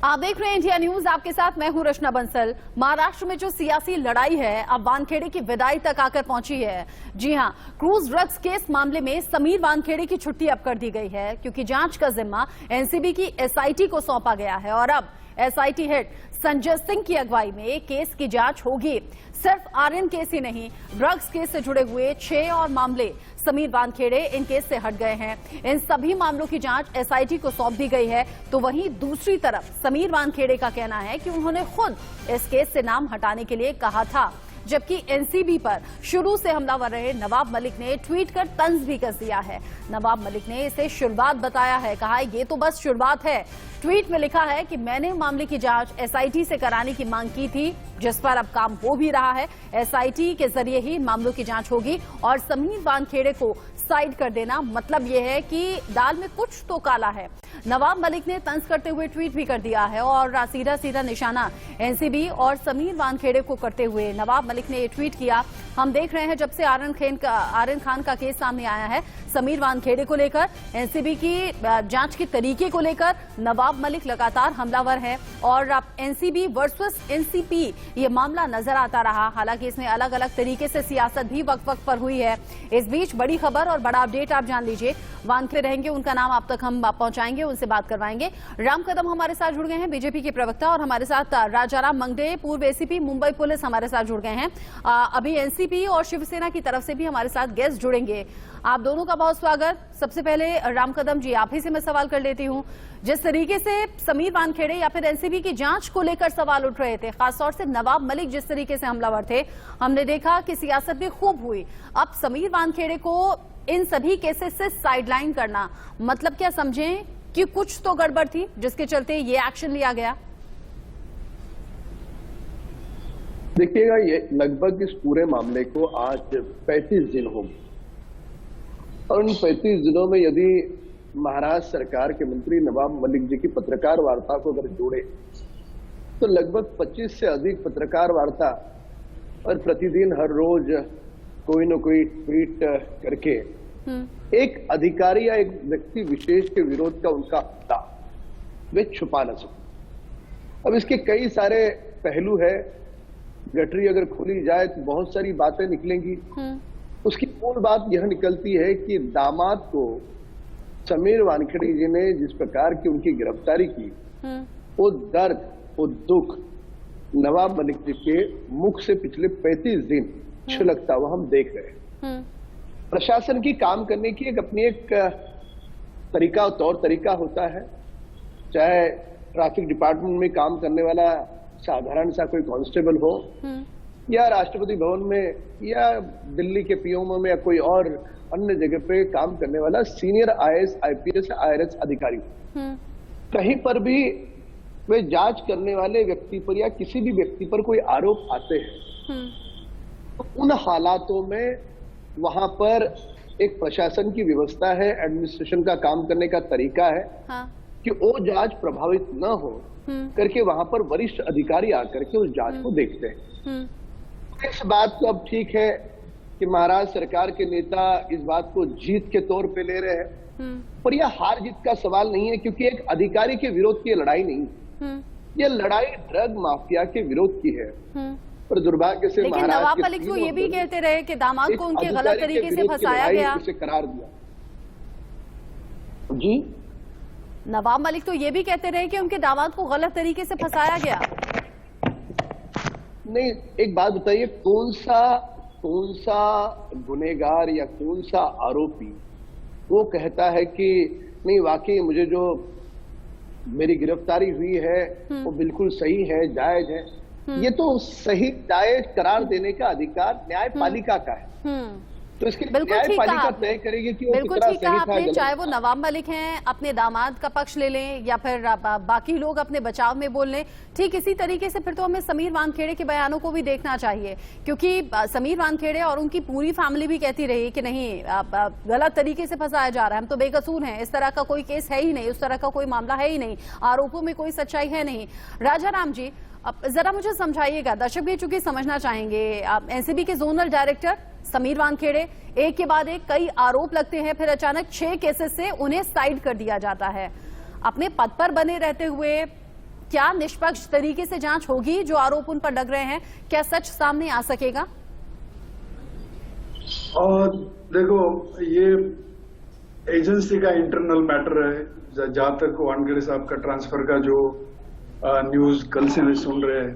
आप देख रहे हैं इंडिया न्यूज, आपके साथ मैं हूं रचना बंसल। महाराष्ट्र में जो सियासी लड़ाई है अब वानखेड़े की विदाई तक आकर पहुंची है। जी हां, क्रूज ड्रग्स केस मामले में समीर वानखेड़े की छुट्टी अब कर दी गई है, क्योंकि जांच का जिम्मा एनसीबी की एसआईटी को सौंपा गया है और अब एसआईटी हेड संजय सिंह की अगुवाई में केस की जांच होगी। सिर्फ आर्यन केस ही नहीं, ड्रग्स केस से जुड़े हुए 6 और मामले समीर वानखेड़े इन केस से हट गए हैं। इन सभी मामलों की जांच एसआईटी को सौंप दी गई है। तो वहीं दूसरी तरफ समीर वानखेड़े का कहना है कि उन्होंने खुद इस केस से नाम हटाने के लिए कहा था, जबकि एनसीबी पर शुरू से हमलावर रहे नवाब मलिक ने ट्वीट कर तंज भी कस दिया है। नवाब मलिक ने इसे शुरुआत बताया है, कहा है ये तो बस शुरुआत है। ट्वीट में लिखा है कि मैंने मामले की जांच एसआईटी से कराने की मांग की थी, जिस पर अब काम हो भी रहा है। एसआईटी के जरिए ही मामलों की जांच होगी और समीर वानखेड़े को साइड कर देना मतलब यह है कि दाल में कुछ तो काला है। नवाब मलिक ने तंज करते हुए ट्वीट भी कर दिया है और सीधा सीधा निशाना एनसीबी और समीर वानखेड़े को करते हुए नवाब मलिक ने ये ट्वीट किया। हम देख रहे हैं जब से आर्यन खान का केस सामने आया है, समीर वानखेड़े को लेकर एनसीबी की जांच के तरीके को लेकर नवाब मलिक लगातार हमलावर है और अब एनसीबी वर्सेस एनसीपी ये मामला नजर आता रहा। हालांकि इसमें अलग अलग तरीके से सियासत भी वक्त वक्त पर हुई है। इस बीच बड़ी खबर और बड़ा अपडेट आप जान लीजिए। वानखेड़े रहेंगे, उनका नाम आप तक हम पहुंचाएंगे, उनसे बात करवाएंगे। राम कदम हमारे साथ जुड़ गए हैं, बीजेपी के प्रवक्ता, और हमारे साथ राजाराम मंगडे, पूर्व एसीपी मुंबई पुलिस, हमारे साथ जुड़ गए हैं। अभी एनसीपी और शिवसेना की तरफ से भी हमारे साथ गेस्ट जुड़ेंगे। आप दोनों का बहुत स्वागत। सबसे पहले राम कदम जी, आप ही से मैं सवाल कर लेती हूं। जिस तरीके से समीर वानखेड़े या फिर एनसीबी की जांच को लेकर सवाल उठ रहे थे, खासतौर से नवाब मलिक जिस तरीके से हमलावर थे, हमने देखा कि सियासत भी खूब हुई। अब समीर वानखेड़े को इन सभी केसेस से साइडलाइन करना मतलब क्या समझें कि कुछ तो गड़बड़ थी जिसके चलते ये एक्शन लिया गया? देखिएगा, ये लगभग इस पूरे मामले को आज 35 दिन हो गए और उन 35 दिनों में यदि महाराष्ट्र सरकार के मंत्री नवाब मलिक जी की पत्रकार वार्ता को अगर जोड़े तो लगभग 25 से अधिक पत्रकार वार्ता और प्रतिदिन हर रोज कोई न कोई ट्वीट करके एक अधिकारी या एक व्यक्ति विशेष के विरोध का उनका हत्या वे छुपा न सके। अब इसके कई सारे पहलू है। गठरी अगर खोली जाए तो बहुत सारी बातें निकलेंगी। उसकी मूल बात यह निकलती है कि दामाद को समीर वानखेड़े जी ने जिस प्रकार की उनकी गिरफ्तारी की, वो दर्द, वो दुख नवाब मलिक जी के मुख से पिछले 35 दिन छलकता हुआ हम देख रहे हैं। प्रशासन की काम करने की अपनी एक तरीका, तौर तरीका होता है। चाहे ट्रैफिक डिपार्टमेंट में काम करने वाला साधारण सा कोई कांस्टेबल हो या राष्ट्रपति भवन में या दिल्ली के पीएमओ में या कोई और अन्य जगह पे काम करने वाला सीनियर आईएएस, आईपीएस, आईआरएस अधिकारी, कहीं पर भी वे जांच करने वाले व्यक्ति पर या किसी भी व्यक्ति पर कोई आरोप आते हैं तो उन हालातों में वहां पर एक प्रशासन की व्यवस्था है, एडमिनिस्ट्रेशन का काम करने का तरीका है। हाँ। कि वो जांच प्रभावित न हो करके वहां पर वरिष्ठ अधिकारी आकर के उस जांच को देखते हैं। इस बात को अब ठीक है कि महाराष्ट्र सरकार के नेता इस बात को जीत के तौर पे ले रहे हैं, पर यह हार जीत का सवाल नहीं है, क्योंकि एक अधिकारी के विरोध की लड़ाई नहीं, यह लड़ाई ड्रग माफिया के विरोध की है। पर दुर्भाग्य से लेकिन नवाब मलिक तो ये भी कहते रहे कि दामाद को उनके गलत तरीके से फंसाया गया, उसे करार दिया। जी, नवाब मलिक तो ये भी कहते रहे कि उनके दामाद को गलत तरीके से फंसाया गया। नहीं, एक बात बताइए, कौन सा गुनहगार या कौन सा आरोपी वो कहता है कि नहीं वाकई मुझे जो मेरी गिरफ्तारी हुई है वो बिल्कुल सही है, जायज है। ये तो सही जायज करार देने का अधिकार न्यायपालिका का है। तो इसके न्यायपालिका तय करेगी कि वो कितना सही था, आपने चाहे वो नवाब मलिक हैं अपने दामाद का पक्ष ले लें या फिर बाकी लोग अपने बचाव में बोल लें, ठीक इसी तरीके से फिर तो हमें समीर वानखेड़े के बयानों को भी देखना चाहिए, क्योंकि समीर वानखेड़े और उनकी पूरी फैमिली भी कहती रही कि नहीं गलत तरीके से फंसाया जा रहा है, हम तो बेकसूर हैं, इस तरह का कोई केस है ही नहीं, उस तरह का कोई मामला है ही नहीं, आरोपों में कोई सच्चाई है नहीं। राजाराम जी, अब जरा मुझे समझाइएगा, दर्शक भी चूंकि समझना चाहेंगे, एनसीबी के जोनल डायरेक्टर समीर वानखेड़े, एक के बाद एक कई आरोप लगते हैं, फिर अचानक 6 केसेस से उन्हें साइड कर दिया जाता है। अपने पद पर बने रहते हुए क्या निष्पक्ष तरीके से जांच होगी? जो आरोप उन पर लग रहे हैं, क्या सच सामने आ सकेगा? और देखो, ये एजेंसी का इंटरनल मैटर है। जहां तक वानखेड़े साहब का ट्रांसफर का जो न्यूज कल से भी सुन रहे हैं,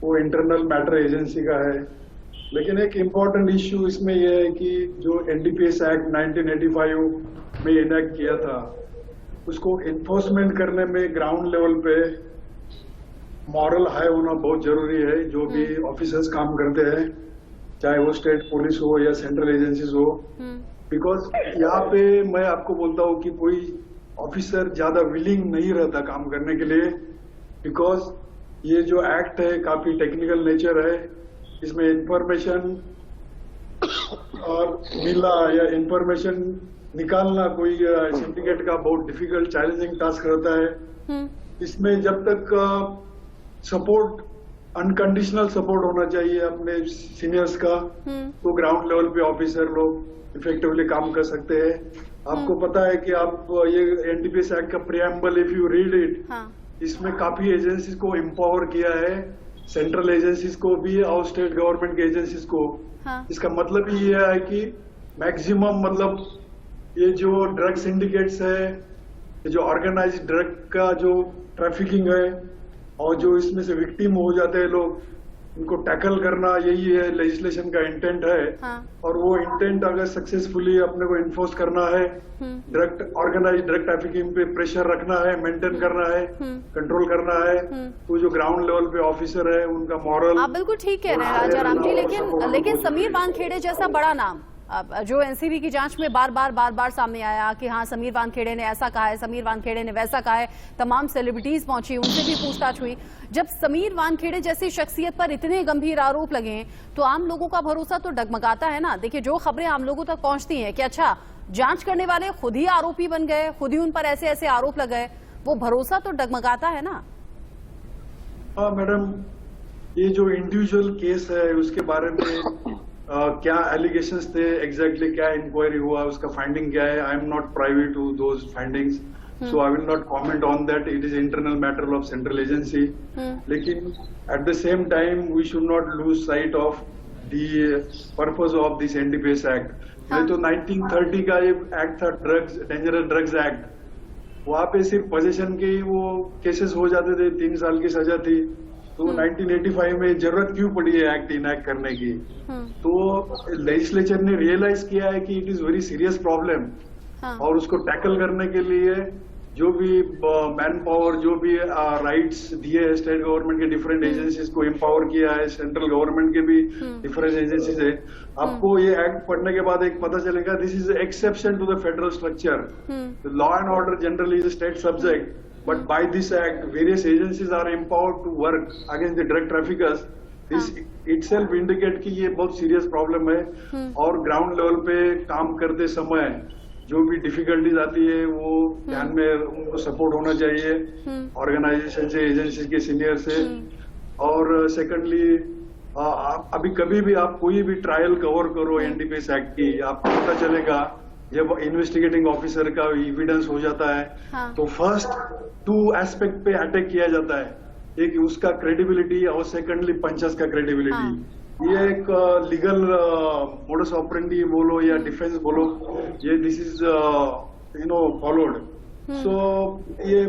वो इंटरनल मैटर एजेंसी का है। लेकिन एक इम्पोर्टेंट इश्यू इसमें यह है कि जो एनडीपीएस एक्ट 1985 में इनैक्ट किया था, उसको इन्फोर्समेंट करने में ग्राउंड लेवल पे मॉरल हाई होना बहुत जरूरी है। जो भी ऑफिसर्स काम करते हैं, चाहे वो स्टेट पुलिस हो या सेंट्रल एजेंसीज हो, बिकॉज यहाँ पे मैं आपको बोलता हूँ कि कोई ऑफिसर ज्यादा विलिंग नहीं रहता काम करने के लिए, बिकॉज ये जो एक्ट है काफी टेक्निकल नेचर है। इसमें इंफॉर्मेशन और मिला या इंफॉर्मेशन निकालना कोई सिंडिकेट का बहुत डिफिकल्ट चैलेंजिंग टास्क रहता है। इसमें जब तक सपोर्ट, अनकंडीशनल सपोर्ट होना चाहिए अपने सीनियर्स का, तो ग्राउंड लेवल पे ऑफिसर लोग इफेक्टिवली काम कर सकते हैं। आपको पता है कि आप ये एनडीपीएस एक्ट का preamble, if you read it, इसमें काफी एजेंसीज को एम्पावर किया है, सेंट्रल एजेंसीज को भी और स्टेट गवर्नमेंट के एजेंसीज को। इसका मतलब ही ये है कि मैक्सिमम, मतलब ये जो ड्रग सिंडिकेट्स है, ये जो ऑर्गेनाइज्ड ड्रग का जो ट्रैफिकिंग है और जो इसमें से विक्टिम हो जाते हैं लोग, उनको टैकल करना, यही है लेजिस्लेशन का इंटेंट है। और वो इंटेंट अगर सक्सेसफुली अपने को इन्फोर्स करना है, ऑर्गेनाइज्ड ड्रग ट्रैफिकिंग पे प्रेशर रखना है, मेंटेन करना है, कंट्रोल करना है, तो जो ग्राउंड लेवल पे ऑफिसर है उनका मॉरल। आप बिल्कुल ठीक कह रहे हैं राजाराम जी, लेकिन समीर वानखेड़े जैसा बड़ा नाम जो एनसीबी की जांच में बार बार सामने आया कि हाँ समीर वानखेड़े ने ऐसा कहा है, समीर वानखेड़े ने वैसा कहा है, तमाम सेलिब्रिटीज पहुंची, उनसे भी पूछताछ हुई। जब समीर वानखेड़े जैसी शख्सियत पर इतने गंभीर आरोप लगे तो आम लोगों का भरोसा तो डगमगाता है ना। देखिए, जो खबरें आम लोगों तक पहुंचती हैं कि अच्छा जांच करने वाले खुद ही आरोपी बन गए, खुद ही उन पर ऐसे ऐसे आरोप लग गए, वो भरोसा तो डगमगाता है ना। हाँ मैडम, ये जो इंडिविजुअल केस है उसके बारे में क्या एलिगेशंस थे, एग्जैक्टली क्या इंक्वायरी हुआ, उसका फाइंडिंग क्या है, I am not privy to those findings, so I will not comment on that. It is internal matter of central agency. लेकिन at the same time we should not lose sight of the purpose of this NDPS act. ये तो 1930 का ये act था, drugs, dangerous drugs act. वहां पे सिर्फ possession के ही वो केसेस हो जाते थे, 3 साल की सजा थी। तो 1985 में जरूरत क्यों पड़ी है एक्ट इनैक्ट करने की? तो लेजिस्लेचर ने रियलाइज किया है कि it is very serious problem, और उसको टैकल करने के लिए जो भी मैन पावर, जो भी राइट्स दिए है स्टेट गवर्नमेंट के डिफरेंट एजेंसीज को एम्पावर किया है, सेंट्रल गवर्नमेंट के भी डिफरेंट एजेंसीज है। आपको ये एक्ट पढ़ने के बाद एक पता चलेगा, this is exception to the federal structure. Law and order generally is a state subject, but by this act various agencies are empowered to work against the drug traffickers. This itself indicate कि ये बहुत serious problem है। और ground level पे काम करते समय जो भी डिफिकल्टीज आती है वो ध्यान में उनको सपोर्ट होना चाहिए ऑर्गेनाइजेशन से, एजेंसी के सीनियर से। और सेकंडली, अभी कभी भी आप कोई भी ट्रायल कवर करो एनडीपीएस एक्ट की, आपको पता चलेगा जब इन्वेस्टिगेटिंग ऑफिसर का एविडेंस हो जाता है तो फर्स्ट 2 एस्पेक्ट पे अटैक किया जाता है, एक उसका क्रेडिबिलिटी और सेकंडली पंचेस का क्रेडिबिलिटी। ये एक लीगल मोडस ऑपरेंडी बोलो या डिफेंस बोलो, ये दिस इज फॉलोड। सो ये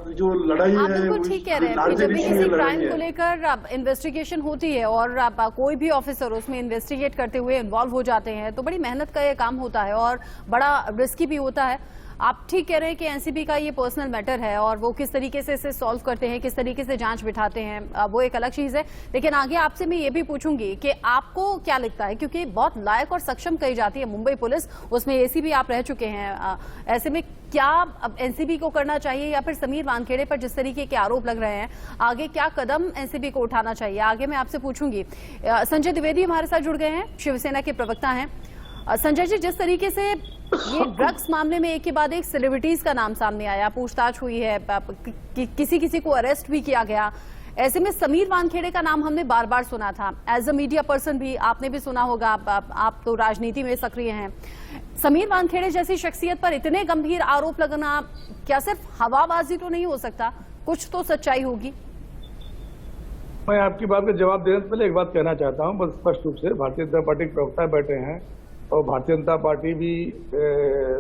जो लड़ाई है, बिल्कुल ठीक कह रहे हैं। जब भी किसी क्राइम को लेकर इन्वेस्टिगेशन होती है और कोई भी ऑफिसर उसमें इन्वेस्टिगेट करते हुए इन्वॉल्व हो जाते हैं तो बड़ी मेहनत का ये काम होता है और बड़ा रिस्की भी होता है। आप ठीक कह रहे हैं कि एनसीबी का ये पर्सनल मैटर है और वो किस तरीके से इसे सॉल्व करते हैं, किस तरीके से जांच बिठाते हैं, वो एक अलग चीज है। लेकिन आगे आपसे मैं ये भी पूछूंगी कि आपको क्या लगता है, क्योंकि बहुत लायक और सक्षम कही जाती है मुंबई पुलिस, उसमें एसीपी आप रह चुके हैं, ऐसे में क्या अब एनसीबी को करना चाहिए या फिर समीर वानखेड़े पर जिस तरीके के आरोप लग रहे हैं आगे क्या कदम एनसीबी को उठाना चाहिए, आगे मैं आपसे पूछूंगी। संजय द्विवेदी हमारे साथ जुड़ गए हैं, शिवसेना के प्रवक्ता हैं। संजय जी, जिस तरीके से ये ड्रग्स मामले में एक के बाद एक सेलिब्रिटीज का नाम सामने आया, पूछताछ हुई है, किसी को अरेस्ट भी किया गया, ऐसे में समीर वानखेड़े का नाम हमने बार बार सुना था। एज अ मीडिया पर्सन भी आपने भी सुना होगा, आप तो राजनीति में सक्रिय हैं। समीर वानखेड़े जैसी शख्सियत पर इतने गंभीर आरोप लगना क्या सिर्फ हवाबाजी तो नहीं हो सकता? कुछ तो सच्चाई होगी। मैं आपकी बात का जवाब देने से पहले एक बात कहना चाहता हूं, बस स्पष्ट रूप से भारतीय जनता पार्टी के प्रवक्ता बैठे हैं और भारतीय जनता पार्टी भी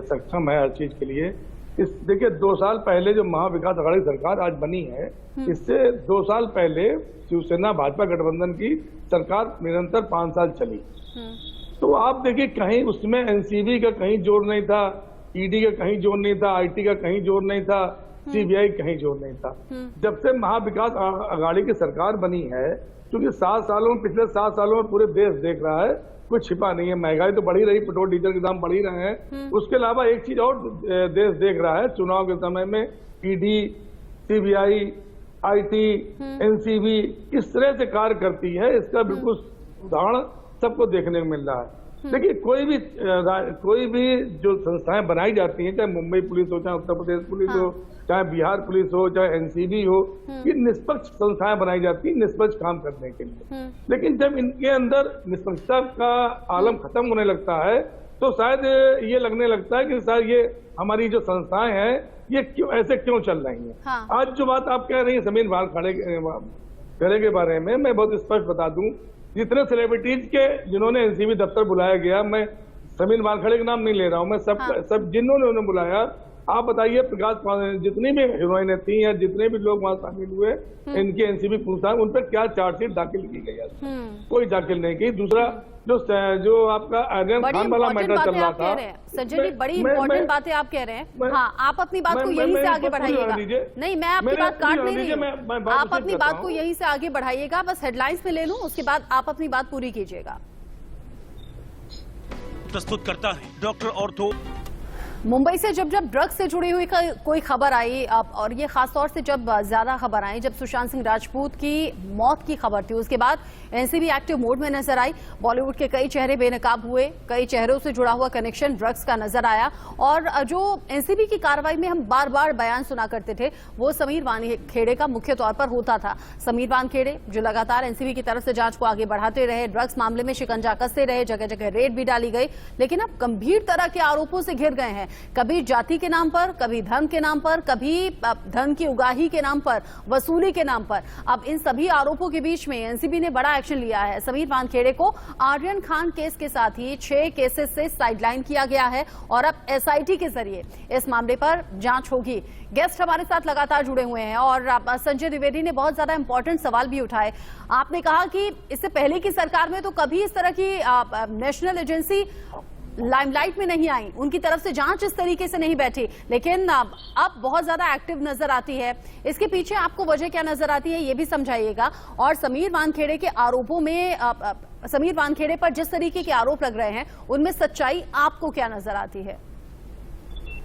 सक्षम है हर चीज के लिए। देखिए 2 साल पहले जो महाविकास अघाड़ी सरकार आज बनी है, इससे 2 साल पहले शिवसेना भाजपा गठबंधन की सरकार निरंतर 5 साल चली। तो आप देखिए कहीं उसमें एनसीबी का कहीं जोर नहीं था, ईडी का कहीं जोर नहीं था, आईटी का कहीं जोर नहीं था, सीबीआई कहीं जोर नहीं था। जब से महाविकास अघाड़ी की सरकार बनी है, क्योंकि 7 सालों में, पिछले 7 सालों में पूरे देश देख रहा है, कुछ छिपा नहीं है। महंगाई तो बढ़ी रही, पेट्रोल डीजल के दाम बढ़ ही रहे हैं। उसके अलावा एक चीज और देश देख रहा है, चुनाव के समय में ईडी, सीबीआई, आईटी, एनसीबी किस तरह से कार्य करती है, इसका बिल्कुल उदाहरण सबको देखने को मिल रहा है। देखिए कोई भी जो संस्थाएं बनाई जाती हैं, चाहे मुंबई पुलिस हो, चाहे उत्तर प्रदेश पुलिस हो, चाहे बिहार पुलिस हो, चाहे एनसीबी हो, ये निष्पक्ष संस्थाएं बनाई जाती हैं निष्पक्ष काम करने के लिए। लेकिन जब इनके अंदर निष्पक्षता का आलम खत्म होने लगता है, तो शायद ये लगने लगता है कि शायद ये हमारी जो संस्थाएं हैं ये क्यों चल रही हैं। हाँ। आज जो बात आप कह रही हैं समीर वानखेड़े के बारे में, मैं बहुत स्पष्ट बता दूं, जितने सेलिब्रिटीज के जिन्होंने एनसीबी दफ्तर बुलाया गया, मैं समीर वानखेड़े का नाम नहीं ले रहा हूं, मैं सब जिन्होंने उन्हें बुलाया, आप बताइए प्रकाश जितनी भी हीरोइनें थी या जितने भी लोग वहां शामिल हुए, इनकी एनसीबी पूछताछ, उन पर क्या चार्जशीट दाखिल की गई है? कोई दाखिल नहीं की। दूसरा जो आपका आर्यन खान वाला मैटर चल रहा था, संजय जी बड़ी इंपॉर्टेंट बातें आप कह रहे हैं। हाँ, आप अपनी बात को यहीं से आगे बढ़ाइएगा। नहीं, मैं आपकी बात काट नहीं रही हूँ, आप अपनी बात को यहीं से आगे बढ़ाइएगा। बस हेडलाइंस में ले लूं, उसके बाद आप अपनी बात पूरी कीजिएगा। प्रस्तुत करता है डॉक्टर ऑर्थो। मुंबई से जब ड्रग्स से जुड़ी हुई कोई खबर आई, और ये खासतौर से जब ज्यादा खबर आई जब सुशांत सिंह राजपूत की मौत की खबर थी, उसके बाद एनसीबी एक्टिव मोड में नजर आई। बॉलीवुड के कई चेहरे बेनकाब हुए, कई चेहरों से जुड़ा हुआ कनेक्शन ड्रग्स का नजर आया। और जो एनसीबी की कार्रवाई में हम बार बार बयान सुना करते थे, वो समीर वानखेड़े का मुख्य तौर पर होता था। समीर वानखेड़े जो लगातार एनसीबी की तरफ से जांच को आगे बढ़ाते रहे, ड्रग्स मामले में शिकंजा कसते रहे, जगह जगह रेड भी डाली गई, लेकिन अब गंभीर तरह के आरोपों से घिर गए हैं। कभी जाति के नाम पर, कभी धर्म के नाम पर, कभी धन की उगाही के नाम पर, वसूली के नाम पर। अब इन सभी आरोपों के बीच में एनसीबी ने बड़ा एक्शन लिया है। समीर वानखेड़े को आर्यन खान केस के साथ ही 6 केसेस से साइडलाइन किया गया है और अब एसआईटी के जरिए इस मामले पर जांच होगी। गेस्ट हमारे साथ लगातार जुड़े हुए हैं और संजय द्विवेदी ने बहुत ज्यादा इंपॉर्टेंट सवाल भी उठाए। आपने कहा कि इससे पहले की सरकार में तो कभी इस तरह की नेशनल एजेंसी लाइमलाइट में नहीं आई, उनकी तरफ से जांच इस तरीके से नहीं बैठी, लेकिन अब बहुत ज्यादा एक्टिव नजर आती है। इसके पीछे आपको वजह क्या नजर आती है, ये भी समझाइएगा। और समीर वानखेड़े के आरोपों में, समीर वानखेड़े पर जिस तरीके के आरोप लग रहे हैं, उनमें सच्चाई आपको क्या नजर आती है?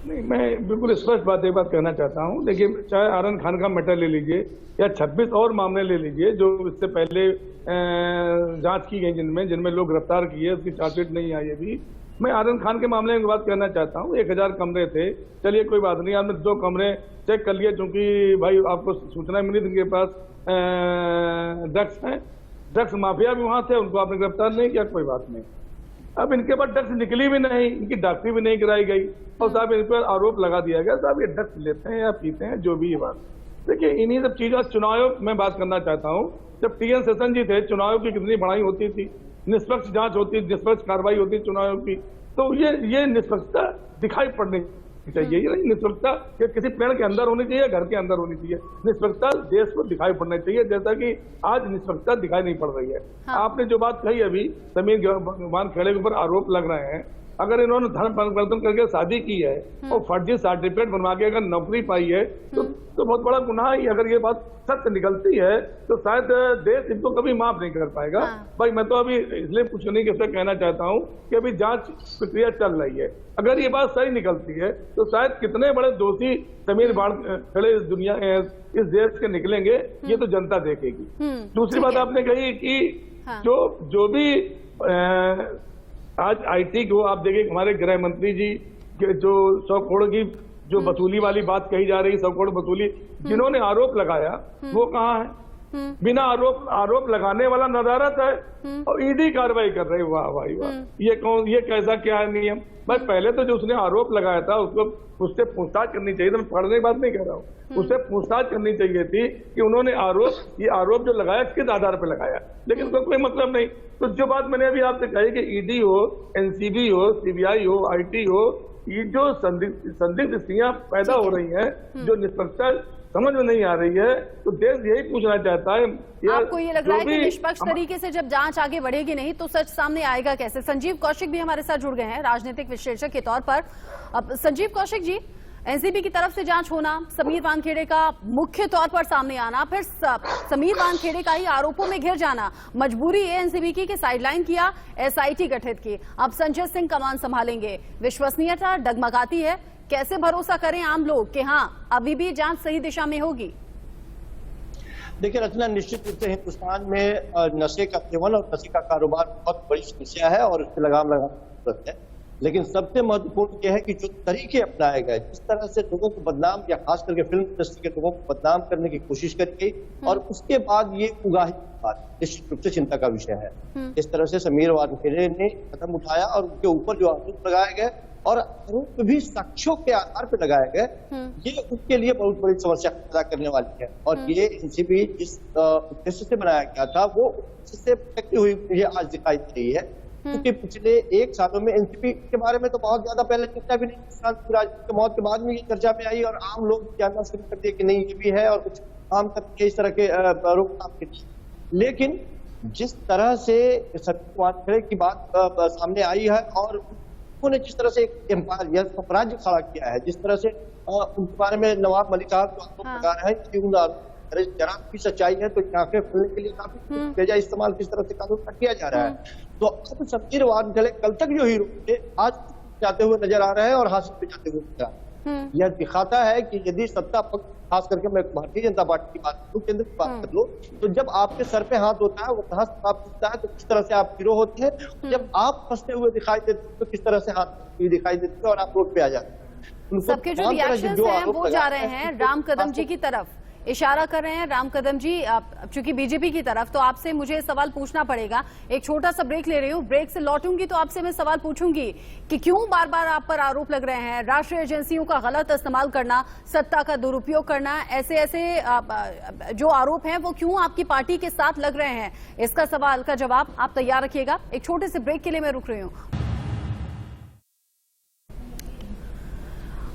नहीं, मैं बिल्कुल स्पष्ट एक बात कहना चाहता हूं। देखिए, चाहे आर्यन खान का मैटर ले लीजिए या 26 और मामले ले लीजिए जो इससे पहले जांच की गई, जिनमें लोग गिरफ्तार किए, उसकी चार्जशीट नहीं आई अभी। मैं आर्यन खान के मामले में बात करना चाहता हूं। 1000 कमरे थे, चलिए कोई बात नहीं, आपने 2 कमरे चेक कर लिए, क्योंकि भाई आपको सूचना मिली इनके पास ड्रग्स हैं, ड्रग्स माफिया भी वहां थे, उनको आपने गिरफ्तार नहीं किया, कोई बात नहीं। अब इनके पास ड्रग्स निकली भी नहीं, इनकी डॉक्टरी भी नहीं कराई गई और साहब इन पर आरोप लगा दिया गया, साहब ये ड्रग्स लेते हैं या पीते हैं, जो भी ये बात। देखिए, इन्हीं सब चीजों, चुनाव आयोग में बात करना चाहता हूं। जब टीएन सेशन जी थे, चुनाव की कितनी बढ़ाई होती थी, निष्पक्ष जांच होती, निष्पक्ष कार्रवाई होती चुनाव की, तो ये निष्पक्षता दिखाई पड़नी चाहिए। ये निष्पक्षता किसी पेड़ के अंदर होनी चाहिए, घर के अंदर होनी चाहिए। निष्पक्षता देश को दिखाई पड़ना चाहिए, जैसा कि आज निष्पक्षता दिखाई नहीं पड़ रही है। हाँ। आपने जो बात कही अभी, समीर वानखेड़े के ऊपर आरोप लग रहे हैं, अगर इन्होंने धर्म परिवर्तन करके शादी की है और फर्जी सर्टिफिकेट बनवा के अगर नौकरी पाई है, तो बहुत बड़ा गुनाह है। अगर ये बात सत्य निकलती है तो शायद देश इनको कभी माफ नहीं कर पाएगा। भाई मैं तो अभी इसलिए कुछ नहीं कहना चाहता हूँ कि अभी जांच प्रक्रिया चल रही है। अगर ये बात सही निकलती है तो शायद कितने बड़े दोषी समीर वानखेड़े इस देश के निकलेंगे, ये तो जनता देखेगी। दूसरी बात आपने कही कि जो भी आज आईटी को आप देखिए, हमारे गृह मंत्री जी के जो 100 करोड़ की जो वसूली वाली बात कही जा रही है, 100 करोड़ वसूली जिन्होंने आरोप लगाया, वो कहाँ है? बिना आरोप लगाने वाला नदारत है और ईडी कार्रवाई कर रही है। वाह भाई वाह, ये कैसा क्या है नियम? भाई पहले तो जो उसने आरोप लगाया था उससे पूछताछ करनी चाहिए। तो मैं पढ़ने की बात नहीं कर रहा हूँ, उससे पूछताछ करनी चाहिए थी कि उन्होंने ये आरोप जो लगाया किस आधार पर लगाया, लेकिन उसका कोई मतलब नहीं। तो जो बात मैंने अभी आपसे कही कि ईडी हो, एनसीबी हो, सीबीआई हो, आईटी हो, ये जो संदिग्ध स्थितियां पैदा हो रही हैं, जो निष्पक्षता समझ में नहीं आ रही है, तो देश यही पूछना चाहता है आपको ये लग रहा है कि निष्पक्ष तरीके से जब जांच आगे बढ़ेगी नहीं तो सच सामने आएगा कैसे? संजीव कौशिक भी हमारे साथ जुड़ गए हैं राजनीतिक विश्लेषक के तौर पर। अब संजीव कौशिक जी, एनसीबी की तरफ से जांच होना, समीर वानखेड़े का मुख्य तौर पर सामने आना, फिर समीर वानखेड़े का ही आरोपों में घिर जाना, मजबूरी है एनसीबी की कि साइडलाइन किया, एसआईटी गठित की, अब संजय सिंह कमान संभालेंगे, विश्वसनीयता डगमगाती है। कैसे भरोसा करें आम लोग कि हाँ अभी भी जांच सही दिशा में होगी? देखिए रचना, निश्चित रूप से हिंदुस्तान में नशे का सेवन और नशे का कारोबार बहुत बड़ी समस्या है और उससे लगाम लगाना जरूरत है। लेकिन सबसे महत्वपूर्ण यह है कि जो तरीके अपनाए गए, जिस तरह से लोगों को बदनाम या खास करके फिल्म इंडस्ट्री के लोगों को बदनाम करने की कोशिश करी गई और उसके बाद ये उगाही बात निश्चित रूप से चिंता का विषय है। इस तरह से समीर वानखेड़े ने कदम उठाया और उनके ऊपर जो आरोप लगाए गए और आरोप भी साक्ष्यों के आधार पर लगाए गए, ये उसके लिए बहुत बड़ी समस्या पैदा करने वाली है। और ये एनसीबी जिस उद्देश्य से बनाया गया था वो उससे भटकती हुई मुझे आज दिखाई दे रही है, क्योंकि पिछले 1 सालों में एनसीबी के बारे में तो बहुत ज्यादा पहले चर्चा भी नहीं, राजनीति की मौत के बाद में ये चर्चा में आई और आम लोग जानना शुरू कर दिए कि नहीं ये भी है और कुछ काम करके इस तरह के रोकथाम के लिए। लेकिन जिस तरह से समीर वानखेड़े की बात सामने आई है और उन्होंने जिस तरह से एक एम्पायर या साम्राज्य खड़ा किया है, जिस तरह से उनके बारे में नवाब मलिक साहब जो आरोप लगा रहे हैं कि उन जरा की सच्चाई है तो आंखें खोलने के लिए काफी बेजा इस्तेमाल किस तरह से कानून का किया जा रहा है। तो अब समीर वानखेड़े कल तक जो हीरो थे आज जाते हुए नजर आ रहे हैं और हासिल पे जाते हुए नजर आ रहे हैं। यह दिखाता है कि यदि सत्ता पक्ष, खास करके मैं भारतीय जनता पार्टी की बात करूं, केंद्र की बात कर लो, तो जब आपके सर पे हाथ होता है वो कहां से आप पूछता है तो किस तरह से आप हीरो होते हैं, जब आप फंसते हुए दिखाई देते तो किस तरह से हाथ दिखाई देते और आप रोड पे आ जाते हैं। सबके जो रिएक्शंस हैं वो जा रहे हैं राम कदम जी की तरफ, इशारा कर रहे हैं राम कदम जी चूंकि बीजेपी की तरफ। तो आपसे मुझे सवाल पूछना पड़ेगा, एक छोटा सा ब्रेक ले रही हूँ, ब्रेक से लौटूंगी तो आपसे मैं सवाल पूछूंगी कि क्यों बार बार आप पर आरोप लग रहे हैं राष्ट्रीय एजेंसियों का गलत इस्तेमाल करना, सत्ता का दुरुपयोग करना, ऐसे जो आरोप हैं वो क्यों आपकी पार्टी के साथ लग रहे हैं? इसका सवाल का जवाब आप तैयार रखिएगा। एक छोटे से ब्रेक के लिए मैं रुक रही हूँ।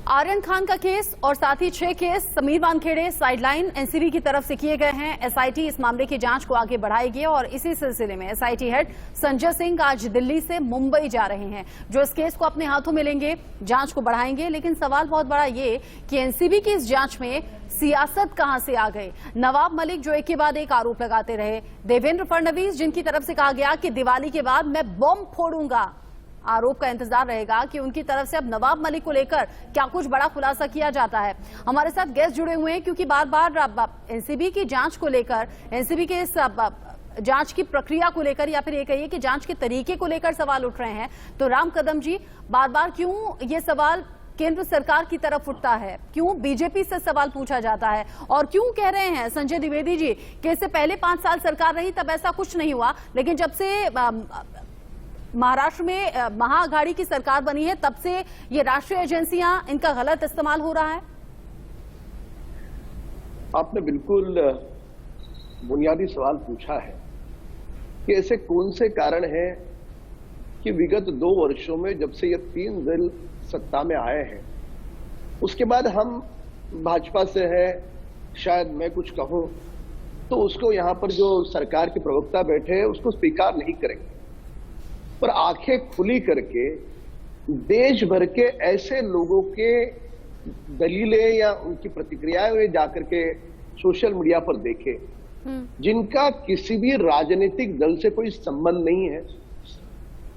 आर्यन खान का केस और साथ ही 6 case Sameer Wankhede sideline NCB की तरफ से किए गए हैं। एसआईटी इस मामले की जांच को आगे बढ़ाएगी और इसी सिलसिले में एसआईटी हेड संजय सिंह आज दिल्ली से मुंबई जा रहे हैं, जो इस केस को अपने हाथों में लेंगे, जांच को बढ़ाएंगे। लेकिन सवाल बहुत बड़ा ये कि एनसीबी की इस जांच में सियासत कहां से आ गई? नवाब मलिक जो एक के बाद एक आरोप लगाते रहे, देवेंद्र फडणवीस जिनकी तरफ से कहा गया कि दिवाली के बाद मैं बम फोड़ूंगा, आरोप का इंतजार रहेगा कि उनकी तरफ से अब नवाब मलिक को लेकर क्या कुछ बड़ा खुलासा किया जाता है। हमारे साथ गेस्ट जुड़े हुए हैं क्योंकि बार बार एनसीबी की जांच को लेकर, एनसीबी के इस जांच की प्रक्रिया को लेकर या फिर ये कहिए कि जांच के तरीके को लेकर सवाल उठ रहे हैं। तो राम कदम जी, बार बार क्यों ये सवाल केंद्र सरकार की तरफ उठता है, क्यों बीजेपी से सवाल पूछा जाता है और क्यों कह रहे हैं संजय द्विवेदी जी कि इससे पहले 5 साल सरकार रही तब ऐसा कुछ नहीं हुआ, लेकिन जब से महाराष्ट्र में महाअघाड़ी की सरकार बनी है तब से ये राष्ट्रीय एजेंसियां, इनका गलत इस्तेमाल हो रहा है? आपने बिल्कुल बुनियादी सवाल पूछा है कि ऐसे कौन से कारण हैं कि विगत 2 वर्षों में जब से ये 3 दल सत्ता में आए हैं उसके बाद हम भाजपा से हैं, शायद मैं कुछ कहूं तो उसको यहां पर जो सरकार के प्रवक्ता बैठे हैं उसको स्वीकार नहीं करेंगे, पर आंखें खुली करके देश भर के ऐसे लोगों के दलीलें या उनकी प्रतिक्रियाएं जाकर के सोशल मीडिया पर देखे जिनका किसी भी राजनीतिक दल से कोई संबंध नहीं है।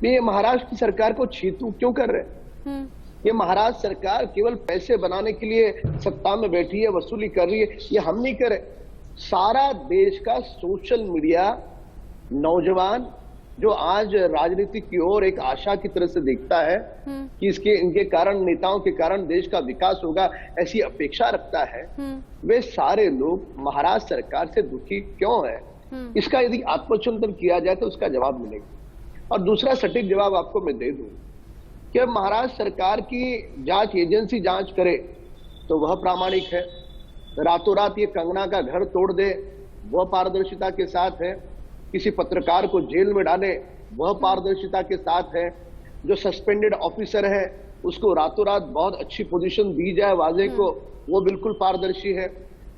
ये महाराष्ट्र की सरकार को छीतू क्यों कर रहे हैं? ये महाराष्ट्र सरकार केवल पैसे बनाने के लिए सत्ता में बैठी है, वसूली कर रही है, ये हम नहीं करे। सारा देश का सोशल मीडिया नौजवान जो आज राजनीति की ओर एक आशा की तरह से देखता है कि इनके कारण, नेताओं के कारण देश का विकास होगा, ऐसी अपेक्षा रखता है, वे सारे लोग महाराष्ट्र सरकार से दुखी क्यों है? इसका यदि आत्मचिंतन किया जाए तो उसका जवाब मिलेगा। और दूसरा सटीक जवाब आपको मैं दे दूं कि महाराष्ट्र सरकार की जांच एजेंसी जांच करे तो वह प्रामाणिक है, रातों रात ये कंगना का घर तोड़ दे वह पारदर्शिता के साथ है, किसी पत्रकार को जेल में डाले वह पारदर्शिता के साथ है, जो सस्पेंडेड ऑफिसर है उसको रातों रात बहुत अच्छी पोजीशन दी जाए वाजे को, वो बिल्कुल पारदर्शी है।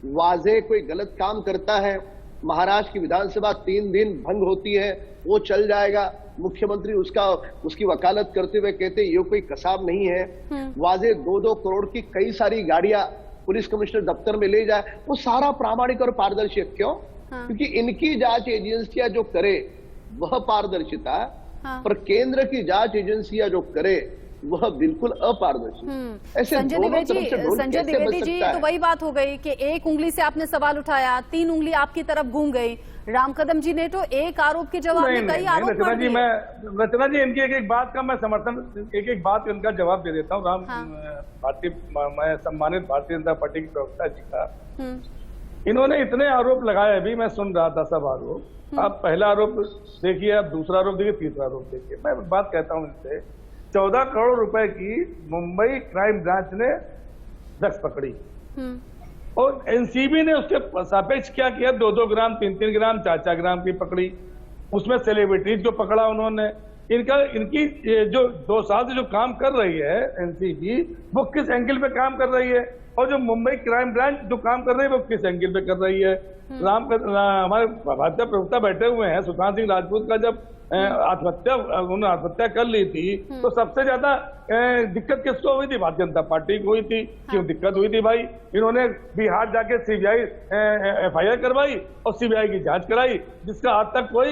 वाजे कोई गलत काम करता है, महाराष्ट्र की विधानसभा 3 दिन भंग होती है, वो चल जाएगा, मुख्यमंत्री उसकी वकालत करते हुए कहते ये कोई कसाब नहीं है। वाजे 2-2 करोड़ की कई सारी गाड़ियां पुलिस कमिश्नर दफ्तर में ले जाए, वो सारा प्रामाणिक और पारदर्शी है। क्यों? क्योंकि इनकी जांच एजेंसियां जो करे वह पारदर्शिता, पर केंद्र की जांच एजेंसियां जो करे वह बिल्कुल अपारदर्शी। ऐसे संजय द्विवेदी जी तो वही बात हो गई कि एक उंगली से आपने सवाल उठाया, 3 उंगली आपकी तरफ घूम गई। राम कदम जी ने तो एक आरोप के जवाब में कई आरोप रचना जी, रचना जी इनकी एक बात का मैं समर्थन, एक बात इनका जवाब दे देता हूँ। मैं सम्मानित भारतीय जनता पार्टी के प्रवक्ता जी का, इन्होंने इतने आरोप लगाए, अभी मैं सुन रहा था सब आरोप। आप पहला आरोप देखिए, आप दूसरा आरोप देखिए, तीसरा आरोप देखिए। मैं बात कहता हूँ इनसे, 14 करोड़ रुपए की मुंबई क्राइम ब्रांच ने ड्रग्स पकड़ी और एनसीबी ने उसके सापेक्ष क्या किया, 2-2 ग्राम, 3-3 ग्राम, 4-4 ग्राम की पकड़ी। उसमें सेलिब्रिटीज जो पकड़ा उन्होंने, इनकी जो 2 साल से जो काम कर रही है एनसीबी, वो किस एंगल पे काम कर रही है, और जो मुंबई क्राइम ब्रांच जो काम कर रही है वो किस एंगल पे कर रही है। हमारे भाजपा प्रवक्ता बैठे हुए हैं, सुशांत सिंह राजपूत का जब उन्होंने आत्महत्या कर ली थी तो सबसे ज्यादा दिक्कत किसको हुई थी? भारतीय जनता पार्टी को हुई थी। क्यों दिक्कत हुई थी भाई? इन्होंने बिहार जाके सीबीआई एफआईआर करवाई और सीबीआई की जांच कराई, जिसका आज तक कोई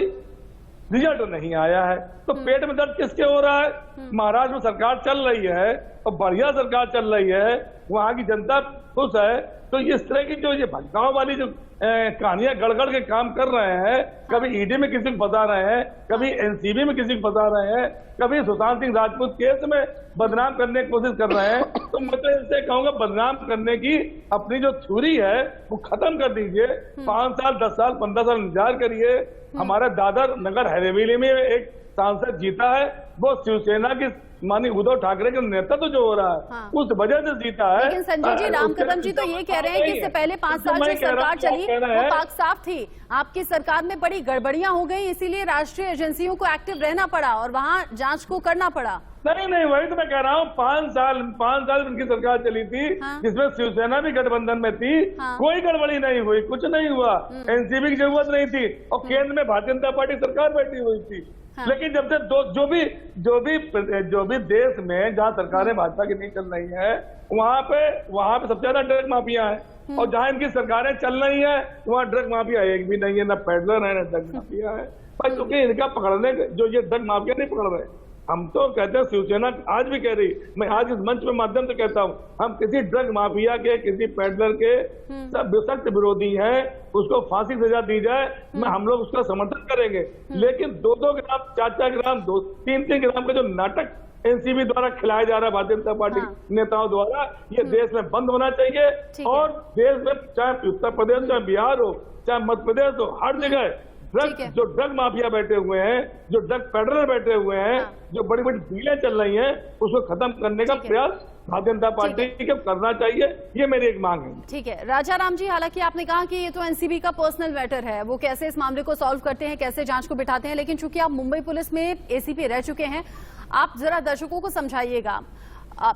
रिजल्ट नहीं आया है। तो पेट में दर्द किसके हो रहा है? महाराष्ट्र में सरकार चल रही है और बढ़िया सरकार चल रही है, वहां की जनता खुश है, तो इस तरह की जो ये भटकाव वाली जो कहानियां गड़गड़ के काम कर रहे हैं, कभी ईडी में किसी को फंसा रहे हैं, कभी एनसीबी में किसी को फंसा रहे हैं, कभी सुशांत सिंह राजपूत केस में बदनाम करने की कोशिश कर रहे हैं, तो मैं तो इनसे कहूंगा बदनाम करने की अपनी जो थ्योरी है वो खत्म कर दीजिए। 5 साल, 10 साल, 15 साल इंतजार करिए। हमारा दादर नगर हवेली में एक सांसद जीता है, वो शिवसेना की माननीय उद्धव ठाकरे के नेतृत्व जो हो रहा है उस वजह से जीता है। लेकिन संजय जी, राम कदम जी तो ये कह रहे हैं कि इससे पहले 5 साल जो सरकार चली वो पाक साफ थी, आपकी सरकार में बड़ी गड़बड़ियां हो गई, इसीलिए राष्ट्रीय एजेंसियों को एक्टिव रहना पड़ा और वहां जांच को करना पड़ा। नहीं, वही तो मैं कह रहा हूँ। 5 साल उनकी सरकार चली थी, जिसमें शिवसेना भी गठबंधन में थी, कोई गड़बड़ी नहीं हुई, कुछ नहीं हुआ, एनसीबी की जरूरत नहीं थी और केंद्र में भारतीय जनता पार्टी सरकार बैठी हुई थी। लेकिन जब से जो भी देश में जहाँ सरकारें भाजपा की नहीं चल रही है, वहां पे सबसे ज्यादा ड्रग माफिया है, और जहाँ इनकी सरकारें चल रही है वहाँ ड्रग माफिया एक भी नहीं है, ना पेडलर है ना ड्रग माफिया है भाई। क्योंकि इनका पकड़ने जो ये ड्रग माफिया नहीं पकड़ रहे, हम तो कहते हैं, शिवसेना आज भी कह रही, मैं आज इस मंच में माध्यम से कहता हूं, हम किसी ड्रग माफिया के, किसी पेडलर के सब सख्त विरोधी हैं, उसको फांसी की सजा दी जाए, हम लोग उसका समर्थन करेंगे। लेकिन 2-2 ग्राम, 4-4 ग्राम, 3-3 ग्राम का जो नाटक एनसीबी द्वारा खिलाया जा रहा है भारतीय जनता पार्टी नेताओं द्वारा, ये देश में बंद होना चाहिए। और देश में चाहे उत्तर प्रदेश, चाहे बिहार हो, चाहे मध्य प्रदेश हो, हर जगह जो ड्रग माफिया बैठे हुए हैं, जो ड्रग पेडलर बैठे हुए हैं, जो बड़ी बड़ी डीलें चल रही हैं, उसको खत्म करने का प्रयास भारतीय जनता पार्टी को करना चाहिए, ये मेरी एक मांग है। ठीक है राजा राम जी, हालांकि आपने कहा कि ये तो एनसीबी का पर्सनल मैटर है, वो कैसे इस मामले को सॉल्व करते हैं, कैसे जांच को बिठाते हैं, लेकिन चूंकि आप मुंबई पुलिस में एसीपी रह चुके हैं, आप जरा दर्शकों को समझाइएगा,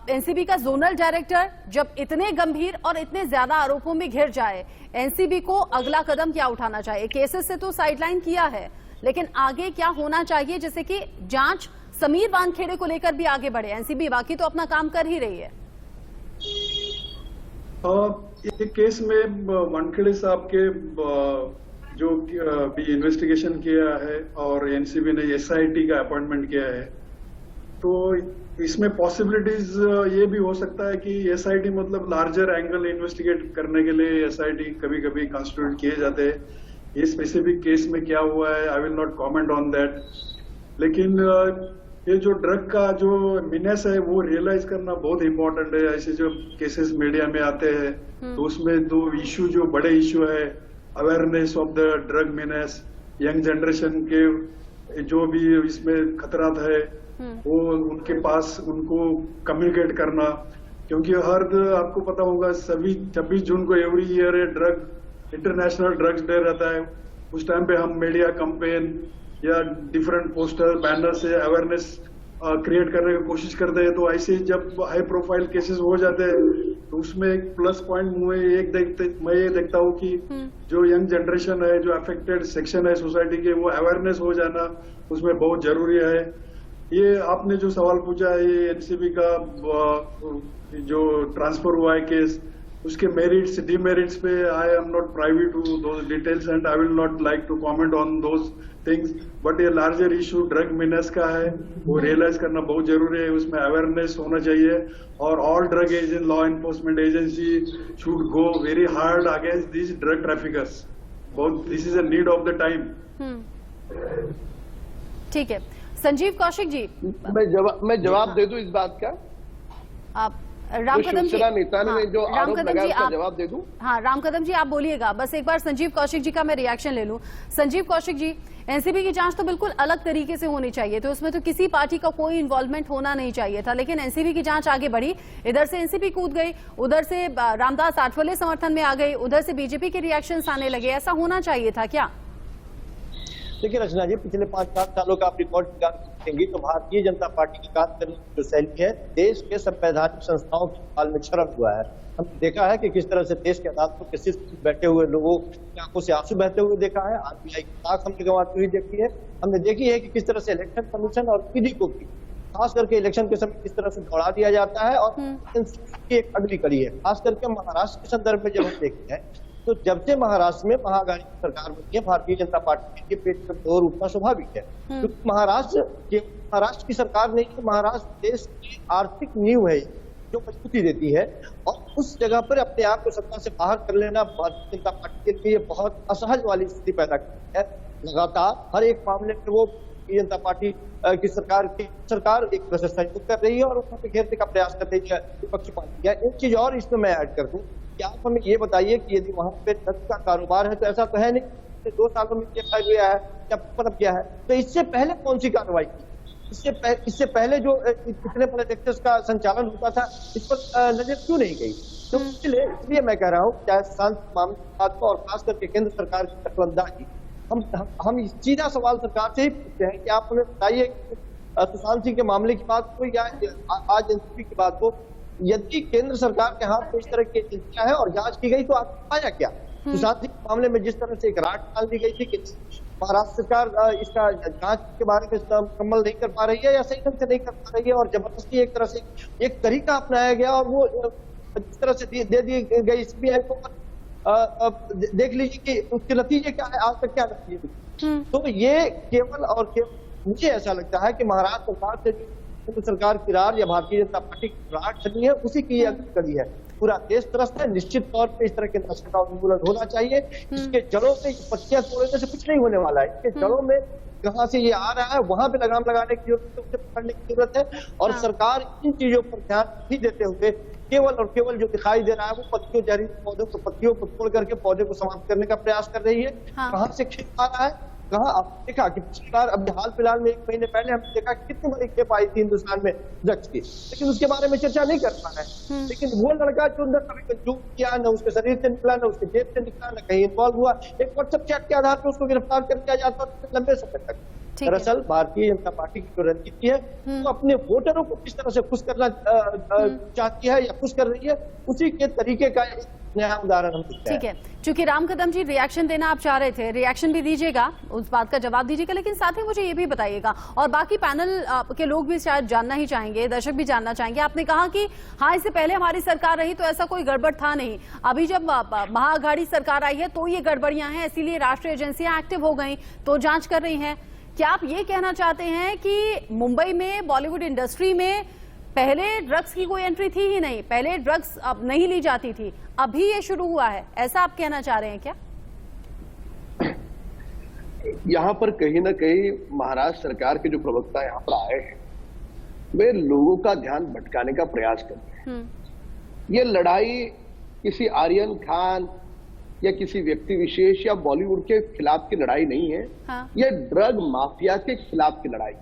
एनसीबी का जोनल डायरेक्टर जब इतने गंभीर और इतने ज्यादा आरोपों में घिर जाए, एनसीबी को अगला कदम क्या उठाना चाहिए? केसेस से तो साइडलाइन किया है, लेकिन आगे क्या होना चाहिए जिससे कि जांच समीर वानखेड़े को लेकर भी आगे बढ़े? एनसीबी बाकी तो अपना काम कर ही रही है। ये केस में वानखेड़े साहब के जो भी इन्वेस्टिगेशन किया है और एनसीबी ने एसआईटी का अपॉइंटमेंट किया है, तो इसमें पॉसिबिलिटीज ये भी हो सकता है कि एसआईटी मतलब लार्जर एंगल इन्वेस्टिगेट करने के लिए एसआईटी कभी कभी कॉन्स्टिट्यूट किए जाते हैं। ये स्पेसिफिक केस में क्या हुआ है, आई will not comment on that, लेकिन ये जो ड्रग का जो मीनेस है वो रियलाइज करना बहुत इंपॉर्टेंट है। ऐसे जो केसेस मीडिया में आते हैं तो उसमें दो इश्यू जो बड़े इश्यू है, awareness of the drug menace, young generation के जो भी इसमें खतरात है वो उनके पास उनको कम्युनिकेट करना। क्योंकि आपको पता होगा सभी 26 जून को every year international drugs day रहता है। उस टाइम पे हम मीडिया कैंपेन या डिफरेंट पोस्टर बैनर से अवेयरनेस क्रिएट करने की कोशिश करते हैं। तो ऐसे जब हाई प्रोफाइल केसेस हो जाते हैं तो उसमें एक प्लस पॉइंट मैं ये देखता हूँ कि जो यंग जनरेशन है, जो अफेक्टेड सेक्शन है सोसाइटी के, वो अवेयरनेस हो जाना उसमें बहुत जरूरी है। ये आपने जो सवाल पूछा है, ये एनसीबी का जो ट्रांसफर हुआ है केस, उसके मेरिट्स डिमेरिट्स पे I am not privy to those details and I will not like to comment on those things. But ये लार्जर इशू ड्रग मीनेस का है, वो रियलाइज करना बहुत जरूरी है। उसमें अवेयरनेस होना चाहिए और all drug agent law enforcement agency should go very hard against this drug traffickers. बहुत this is a need of the time. ठीक है, संजीव कौशिक जी, मैं जवाब दे दूं इस बात का? आप राम कदम जी, नेता ने जो आरोप लगाया उसका जवाब दे दूं? हाँ, राम कदम जी आप बोलिएगा, बस एक बार संजीव कौशिक जी का मैं रिएक्शन ले लूं। संजीव कौशिक जी, एनसीबी की जांच तो बिल्कुल अलग तरीके से होनी चाहिए, तो उसमें तो किसी पार्टी का कोई इन्वॉल्वमेंट होना नहीं चाहिए था, लेकिन एनसीबी की जांच आगे बढ़ी। इधर से एनसीबी कूद गई, उधर से रामदास आठवले समर्थन में आ गई, उधर से बीजेपी के रिएक्शंस आने लगे। ऐसा होना चाहिए था क्या? देखिए रचना जी, पिछले 5-7 सालों का आप रिकॉर्ड देखेंगे तो भारतीय जनता पार्टी की कार्य करने की जो शैली है देश के संवैधानिक संस्थाओं के हाल में क्षरण हुआ है। हमने देखा है कि किस तरह से देश के अदालतों के शीर्ष बैठे हुए लोगों की आंखों से आंसू बहते हुए देखा है, आरबीआई की ताक हमने गंवाती हुई देखी है। हमने देखी है कि किस तरह से इलेक्शन कमीशन और ईडी को भी खास करके इलेक्शन के समय किस तरह से दौड़ा दिया जाता है। और की एक अगली कड़ी है, खास करके महाराष्ट्र के संदर्भ में जब हम देखते हैं तो जब से महाराष्ट्र में महाअघाड़ी की सरकार बनी है, भारतीय जनता पार्टी के पेट पर दौर उठना स्वाभाविक है। क्योंकि महाराष्ट्र की सरकार नहीं, महाराष्ट्र देश की आर्थिक नींव है जो मजबूती देती है, और उस जगह पर अपने आप को सत्ता से बाहर कर लेना भारतीय जनता पार्टी के लिए बहुत असहज वाली स्थिति पैदा करती है। लगातार हर एक मामले में वो भारतीय जनता पार्टी की सरकार एक तरह से सहयोग कर रही है और उसको घेरने का प्रयास कर रही है विपक्षी पार्टी। एक चीज और इसमें मैं ऐड कर दूं कि आप हमें ये बताइए कि यदि वहां पे ड्रग्स का कारोबार है तो ऐसा तो है नहीं, 2 सालों में देखा गया है या मतलब क्या है, तो इससे पहले कौन सी कार्रवाई की? इससे पहले जो इतने बड़े सेक्टर्स का संचालन होता था, इस पर नजर क्यों नहीं गई? तो इसलिए मैं कह रहा हूँ चाहे शांति मामले को और खास करके केंद्र सरकार की दखलंदाजी, हम सीधा सवाल सरकार से ही पूछते हैं कि आप हमें बताइए सुशांत सिंह के मामले की बात हो या आज एनसीबी की बात हो, यदि केंद्र सरकार के हाथ में इस तरह की एजेंसियां हैं और जांच की गई तो आपने पाया क्या? सुशांत सिंह के मामले में जिस तरह से एक राट डाल दी गई थी कि महाराष्ट्र सरकार इसका जांच के बारे में मुकम्मल नहीं कर पा रही है या सही ढंग से नहीं कर पा रही है, और जबरदस्ती एक तरह से एक तरीका अपनाया गया और वो जिस तरह से दे दी गई सीबीआई को, देख लीजिए कि उसके नतीजे क्या है, आज तक क्या नतीजे। तो ये केवल मुझे ऐसा लगता है कि महाराष्ट्र सरकार से केंद्र सरकार की रार या भारतीय जनता पार्टी की रार चली है, उसी की ये अगली कड़ी है। पूरा देश त्रस्त है, निश्चित तौर पे इस तरह के नशे का उन्मूलन होना चाहिए। इसके जड़ों से पत्तियां तोड़ने से कुछ नहीं होने वाला है, इसके जड़ों में कहां से ये आ रहा है वहां पे लगाम लगाने की जरूरत है, उसे पकड़ने की जरूरत है। और सरकार इन चीजों पर ध्यान नहीं देते हुए केवल और केवल जो दिखाई दे रहा है वो पत्तियों जहरीले पौधों को पत्तियों को तोड़ करके पौधे को समाप्त करने का प्रयास कर रही है। कहां से खेप आ रहा है, कहा आपने देखा कि पिछली बार अभी हाल फिलहाल में 1 महीने पहले हमने देखा कितनी बड़ी खेप आई थी हिंदुस्तान में ड्रग्स की, लेकिन उसके बारे में चर्चा नहीं कर पा रहे। लेकिन वो लड़का जो अंदर कभी कंज्यूम किया, न उसके शरीर से निकला, न उसके जेब से निकला, न कहीं इन्वॉल्व हुआ, एक व्हाट्सएप चैट के आधार पर उसको गिरफ्तार कर दिया जाता है लंबे समय तक। दरअसल भारतीय जनता पार्टी की जो रणनीति है वो अपने वोटरों को किस तरह से खुश करना चाहती है या खुश कर रही है, उसी के तरीके का नया उदाहरण हम देखते हैं। ठीक है, चूंकि राम कदम जी रिएक्शन देना आप चाह रहे थे, रिएक्शन भी दीजिएगा, उस बात का जवाब दीजिएगा, लेकिन साथ ही मुझे ये भी बताइएगा और बाकी पैनल के लोग भी शायद जानना ही चाहेंगे, दर्शक भी जानना चाहेंगे। आपने कहा कि हाँ इससे पहले हमारी सरकार रही तो ऐसा कोई गड़बड़ था नहीं, अभी जब महाअघाड़ी सरकार आई है तो ये गड़बड़ियां हैं, इसीलिए राष्ट्रीय एजेंसियां एक्टिव हो गई तो जांच कर रही हैं। क्या आप ये कहना चाहते हैं कि मुंबई में बॉलीवुड इंडस्ट्री में पहले ड्रग्स की कोई एंट्री थी ही नहीं, पहले ड्रग्स अब नहीं ली जाती थी, अभी ये शुरू हुआ है, ऐसा आप कहना चाह रहे हैं क्या? यहाँ पर कहीं ना कहीं महाराष्ट्र सरकार के जो प्रवक्ता यहाँ पर आए हैं वे लोगों का ध्यान भटकाने का प्रयास करते हैं। ये लड़ाई किसी आर्यन खान या किसी व्यक्ति विशेष या बॉलीवुड के खिलाफ की लड़ाई नहीं है। हाँ। यह ड्रग माफिया के खिलाफ की लड़ाई।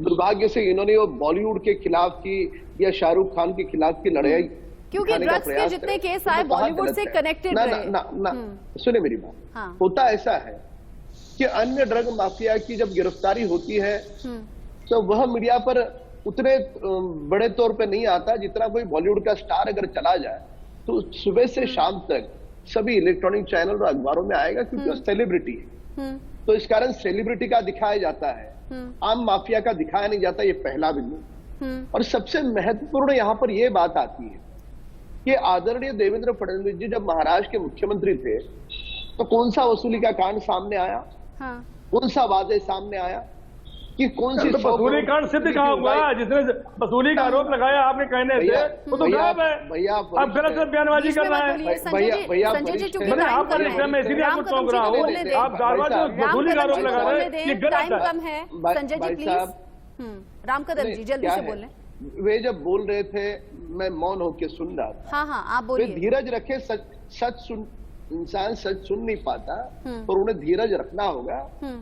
दुर्भाग्य से इन्होंने वो बॉलीवुड के खिलाफ की या शाहरुख खान के खिलाफ की लड़ाई क्योंकि दिखाने का ड्रग्स के प्रयास जितने करें, केस तो आए वो कहाँ बॉलीवुड गलत से है? कनेक्टेड ना, रहे। ना, ना, ना, सुने मेरी बात। हाँ। होता ऐसा है कि अन्य ड्रग माफिया की जब गिरफ्तारी होती है तो वह मीडिया पर उतने बड़े तौर पे नहीं आता जितना कोई बॉलीवुड का स्टार अगर चला जाए तो सुबह से शाम तक सभी इलेक्ट्रॉनिक चैनल और अखबारों में आएगा क्योंकि वो सेलिब्रिटी है। तो इस कारण सेलिब्रिटी का दिखाया जाता है, आम माफिया का दिखाया नहीं जाता। ये पहला बिंदु। और सबसे महत्वपूर्ण यहाँ पर यह बात आती है कि आदरणीय देवेंद्र फडणवीस जी जब महाराष्ट्र के मुख्यमंत्री थे तो कौन सा वसूली का कांड सामने आया? हाँ। कौन सा वादे सामने आया कि कौन सी तो वसूली कांड सिद्ध कहाँ हुआ? जिसने वसूली का आरोप लगाया आपके कहने से वो तो गायब है। भैया आप गलत बयानबाजी कर रहे हैं। संजय जी चूंकि मैंने टाइम आप कम वरिष्ठ हैं, मैं है, इसीलिए आपको राम टोक रहा कदम जी को हूँ। बोलने दें। आप बार-बार जो राम वसूली का कदम आरोप जी को लगा रहे बोलने हैं दें, ये टाइम गलत है। कम है। संजय जी भाई प्लीज। साहब, राम कदम जी जल्दी क्या से है? बोलें। वे जब बोल रहे थे मैं मौन होकर सुन रहा था। हाँ हाँ आप वे बोलिए। धीरज रखे। सच सुन, इंसान सच सुन नहीं पाता और उन्हें धीरज रखना होगा।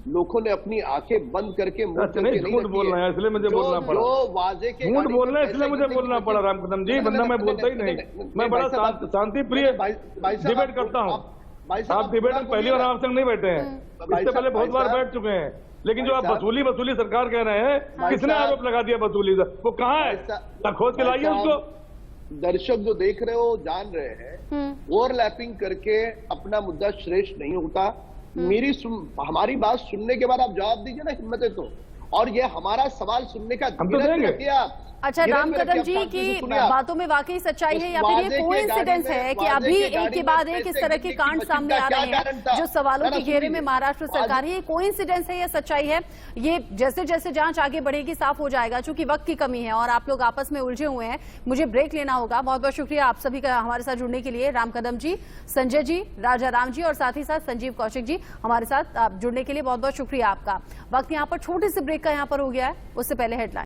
लोगों ने अपनी आंखें बंद करके मुंह अच्छा, नहीं, करके झूठ रखी बोलना है इसलिए मुझे बोलना पड़ा। जो वादे के झूठ गाड़ी बोलना है में इसलिए पैसे मुझे की बोलना जिंदगी पड़ा में- राम कदम जी, वरना मैं बोलता ही नहीं। मैं बड़ा शांति प्रिय डिबेट करता हूँ। आप डिबेट में पहली बार आप संग नहीं बैठे हैं, इससे पहले बहुत बार बैठ चुके हैं। लेकिन जो आप वसूली सरकार कह रहे हैं, किसने आरोप लगा दिया वसूली का? वो कहाँ है? खोज के लाइए उसको। दर्शक जो देख रहे हो जान रहे हैं, ओवरलैपिंग करके अपना मुद्दा श्रेष्ठ नहीं होता। हमारी बात सुनने के बाद आप जवाब दीजिए ना, हिम्मत है तो। और ये हमारा सवाल सुनने का हम तो देंगे। आप अच्छा, राम कदम जी की बातों में वाकई सच्चाई है या फिर ये कोइंसिडेंस है कि अभी एक के बाद एक इस तरह के कांड सामने आ रहे हैं जो सवालों के घेरे में महाराष्ट्र सरकार है? ये कोइंसिडेंस है या सच्चाई है? ये जैसे जैसे जांच आगे बढ़ेगी साफ हो जाएगा, चूंकि वक्त की कमी है और आप लोग आपस में उलझे हुए हैं। मुझे ब्रेक लेना होगा। बहुत बहुत शुक्रिया आप सभी का हमारे साथ जुड़ने के लिए। राम कदम जी, संजय जी, राजा राम जी और साथ ही साथ संजीव कौशिक जी हमारे साथ जुड़ने के लिए बहुत बहुत शुक्रिया आपका। वक्त यहाँ पर छोटे से ब्रेक का यहाँ पर हो गया है। उससे पहले हेडलाइन।